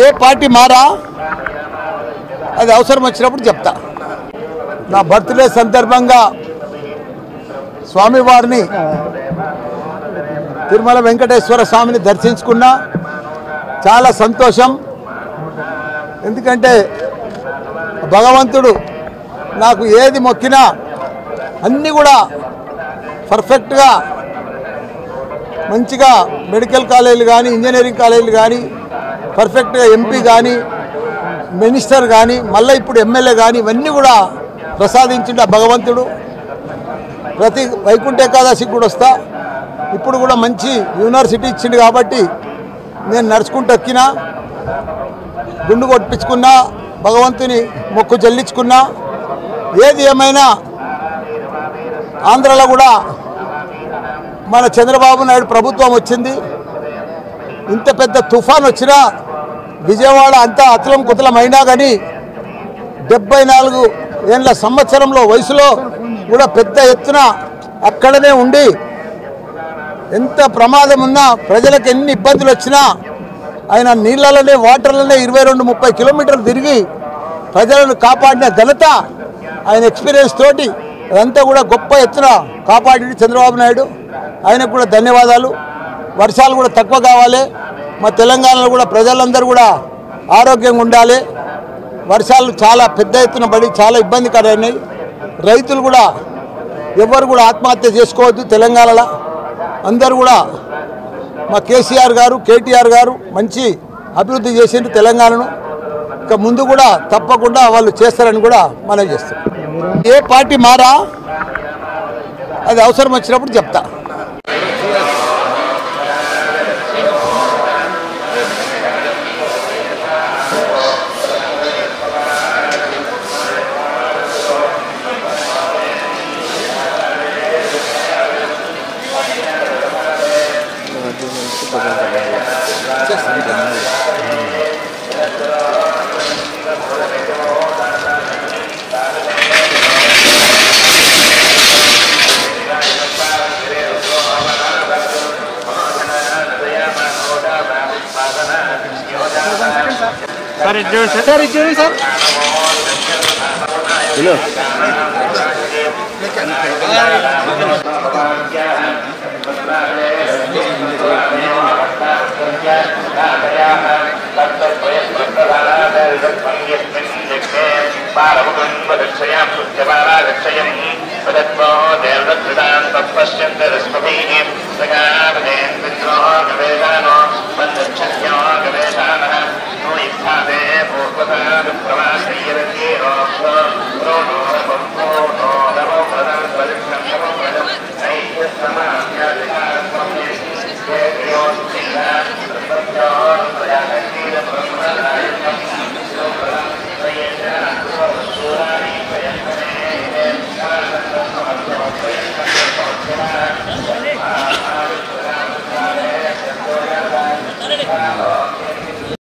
ఏ party మారా అది అవసరం వచ్చినప్పుడు చెప్తా. నా బర్త్డే సందర్భంగా స్వామివారిని తిరుమల వెంకటేశ్వర స్వామిని దర్శించుకున్నా. చాలా సంతోషం. ఎందుకంటే భగవంతుడు నాకు ఏది మొక్కినా అన్నీ కూడా పర్ఫెక్ట్గా మంచిగా మెడికల్ కాలేజీలు కానీ ఇంజనీరింగ్ కాలేజీలు కానీ పర్ఫెక్ట్గా ఎంపీ కానీ మినిస్టర్ కానీ మళ్ళీ ఇప్పుడు ఎమ్మెల్యే కానీ ఇవన్నీ కూడా ప్రసాదించిండు ఆ భగవంతుడు. ప్రతి వైకుంఠ ఏకాదశికి కూడా వస్తా. ఇప్పుడు కూడా మంచి యూనివర్సిటీ ఇచ్చిండు కాబట్టి నేను నడుచుకుంటూ ఎక్కినా, గుండు కొట్టించుకున్నా, భగవంతుని మొక్కు చెల్లించుకున్నా. ఏది ఏమైనా ఆంధ్రలో కూడా మన చంద్రబాబు నాయుడు ప్రభుత్వం వచ్చింది. ఇంత పెద్ద తుఫాన్ వచ్చినా విజయవాడ అంతా అతలం కుతలం అయినా కానీ 74 ఏళ్ళ సంవత్సరంలో వయసులో కూడా పెద్ద ఎత్తున అక్కడనే ఉండి ఎంత ప్రమాదం ఉన్నా ప్రజలకు ఎన్ని ఇబ్బందులు వచ్చినా ఆయన నీళ్ళలోనే వాటర్లోనే 22-30 కిలోమీటర్లు తిరిగి ప్రజలను కాపాడిన ఘనత ఆయన ఎక్స్పీరియన్స్ తోటి అదంతా కూడా గొప్ప ఎత్తున కాపాడి చంద్రబాబు నాయుడు. ఆయనకు కూడా ధన్యవాదాలు. వర్షాలు కూడా తక్కువ కావాలి. మా తెలంగాణలో కూడా ప్రజలందరూ కూడా ఆరోగ్యంగా ఉండాలి. వర్షాలు చాలా పెద్ద ఎత్తున పడి చాలా ఇబ్బందికరమైనాయి. రైతులు కూడా ఎవరు కూడా ఆత్మహత్య చేసుకోవద్దు. తెలంగాణలో అందరూ కూడా మా కేసీఆర్ గారు కేటీఆర్ గారు మంచి అభివృద్ధి చేసిండ్రు తెలంగాణను. ఇక ముందు కూడా తప్పకుండా వాళ్ళు చేస్తారని కూడా మనం చేస్తాం. ఏ పార్టీ మారా అది అవసరం వచ్చినప్పుడు చెప్తా. सर इज्जूरी सर हेलो पश्यन्त